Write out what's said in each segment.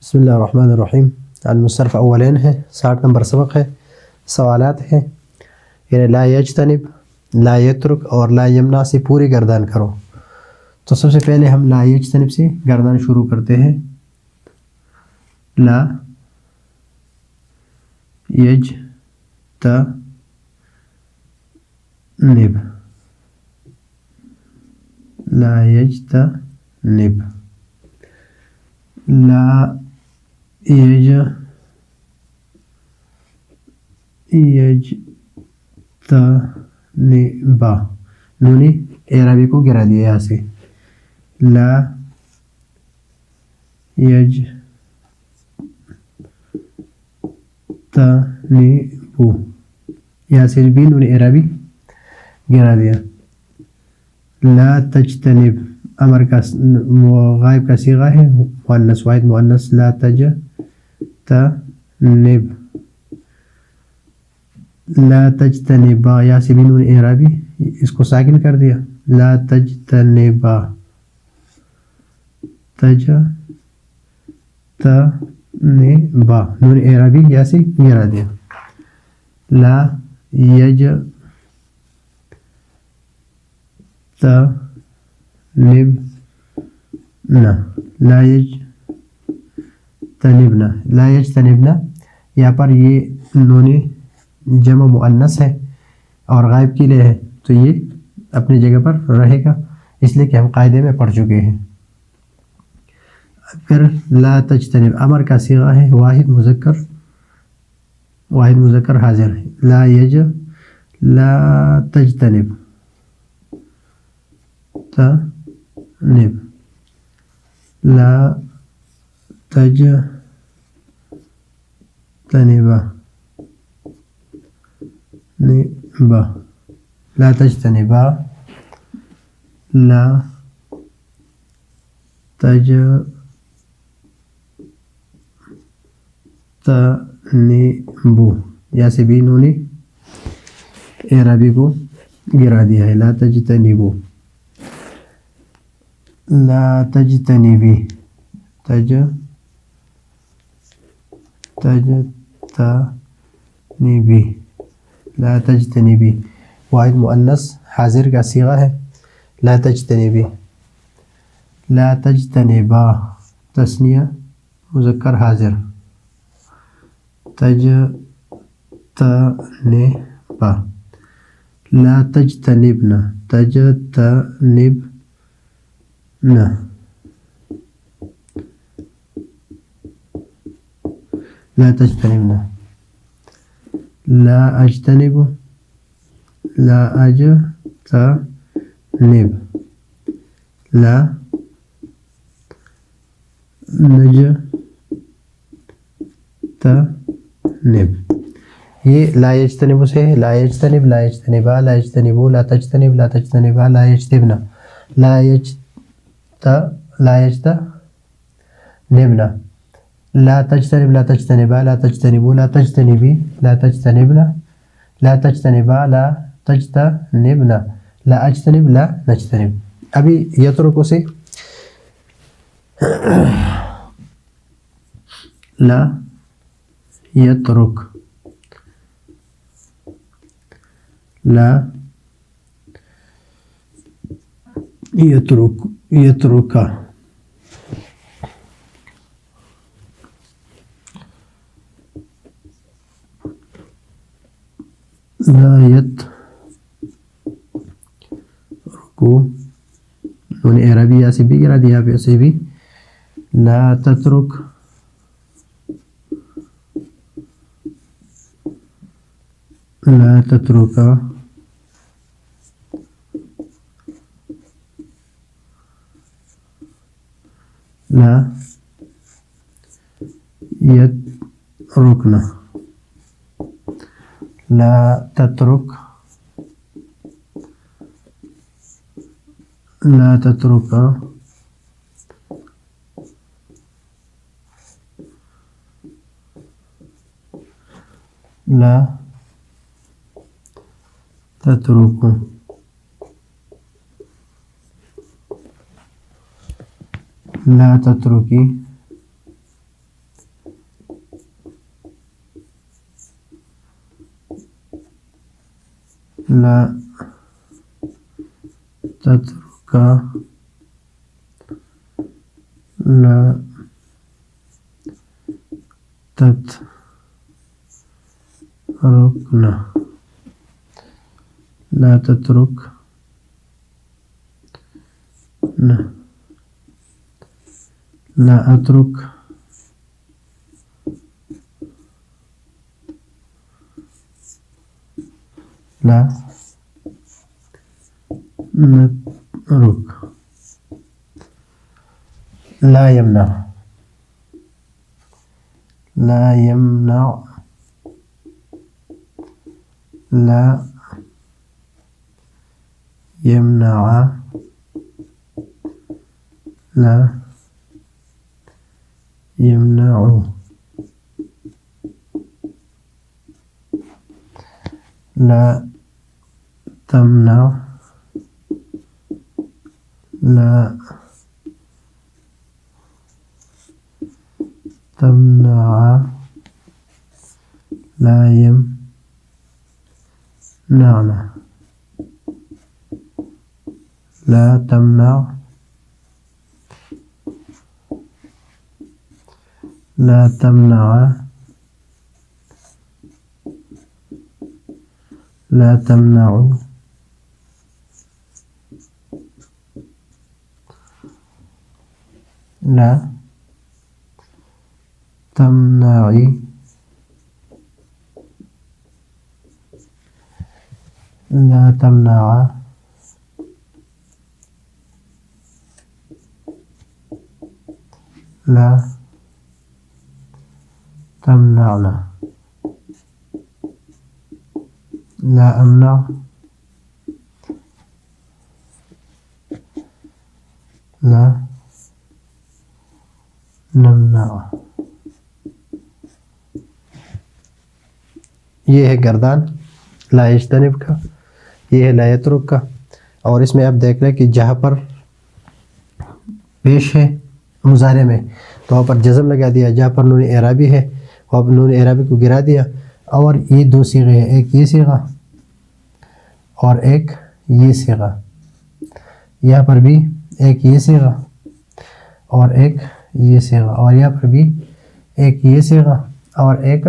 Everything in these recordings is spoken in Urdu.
بسم اللہ الرحمن الرحیم. المصرف اولین ہے، 60 نمبر سبق ہے. سوالات ہیں یعنی لا یجتنب، لا یترک اور لا یمنع سے پوری گردان کرو. تو سب سے پہلے ہم لا یجتنب سے گردان شروع کرتے ہیں. لا یجتنب، لا یجتنب، لا یجتنب، نون اعرابی کو گرا دیا یہاں سے. لا یجتنب، یہاں سے بھی نون اعرابی گرا دیا. لا تجتنب امر کا غائب کا صیغہ ہے، مؤنث واحد مؤنث. لا تجتنب، لا تجتنبا، یا سے بھی نون اعرابی اس کو ساکن کر دیا. لا تجتنبا، تجتنبا، نون اعرابی یا سے گرا دیا. لا یجتنبنا، لا یجتنبنا، لا یجتنبنا، یہاں پر یہ نون جمع مؤنث ہے اور غائب کے لیے ہے تو یہ اپنی جگہ پر رہے گا، اس لیے کہ ہم قاعدے میں پڑھ چکے ہیں. پھر لا تجتنب امر کا صیغہ ہے، واحد مذکر حاضر ہے. لا تجتنب، لا تجتنبا، لا تجتنبا، لا تجتنبو، یا سے بھی انہوں نے اعرابی کو گرا دیا ہے. لا تجتنبو، لا تجتنبی، تجتنبی، لا تجتنبی، واحد مؤنث حاضر کا صیغہ ہے. لا تجتنبی، لا تجتنبا، تثنیہ مذکر حاضر. تجتنبا، لا تجتنبنا، تجتنبنا، لا تجتنبنا. لا اجتنب، لا اجتنب، لا نجتنب. یہ لا یجتنب سے ہے. لا یجتنب، لا یجتنبا، لا یجتنبو، لا تجتنب، لا تجتنبا، لا یجتنبنا، لا یجتنبنا، لا تجتنب، لا تجتنبا، لا تجتنبو، لا تجتنبی، لا تجتنبنا، لا تجتنبا، لا تجتنبنا، لا اجتنب، لا نجتنب. ابھی یترکو سے لا یترک، لا یترکا، لا یترکو، نون اعرابی یا سے بھی گرا دیا سے بھی. لا تترک، لا تترکا، لا یترکنا، لا تترک، لا تترکا، لا تترکو، لا تترکی، لا تترك لا تتركن لا تترك لا أترك لا نترك لا يمنع لا يمنع لا يمنع لا يمنع لا تمنع لا تمنع لا يمنعنا لا تمنع لا تمنع لا تمنع لا تمنعي لا تمنع لا تمنعنا لا أمنع لا نمنع. یہ ہے گردان لا یجتنب کا، یہ ہے لا یترک کا. اور اس میں آپ دیکھ لیں کہ جہاں پر پیش ہے مضارع میں تو وہاں پر جزم لگا دیا، جہاں پر نون اعرابی ہے وہاں پر نون اعرابی کو گرا دیا. اور یہ دو صیغے ہیں، ایک یہ صیغہ اور ایک یہ صیغہ. یہاں پر بھی ایک یہ صیغہ اور ایک یہ صیغہ، اور یہاں پر بھی ایک یہ صیغہ اور ایک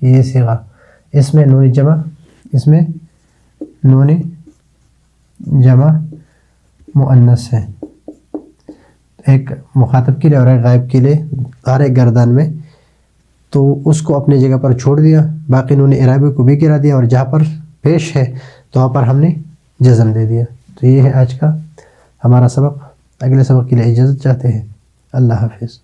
یہ صیغہ. اس میں نون جمع، اس میں نون جمع مؤنث ہے، ایک مخاطب کے لیے اور ایک غائب کے لیے ہر ایک گردان میں. تو اس کو اپنی جگہ پر چھوڑ دیا، باقی نون اعرابی کو بھی گرا دیا، اور جہاں پر پیش ہے تو وہاں پر ہم نے جزم دے دیا. تو یہ ہے آج کا ہمارا سبق. اگلے سبق کے لیے اجازت چاہتے ہیں. اللہ حافظ.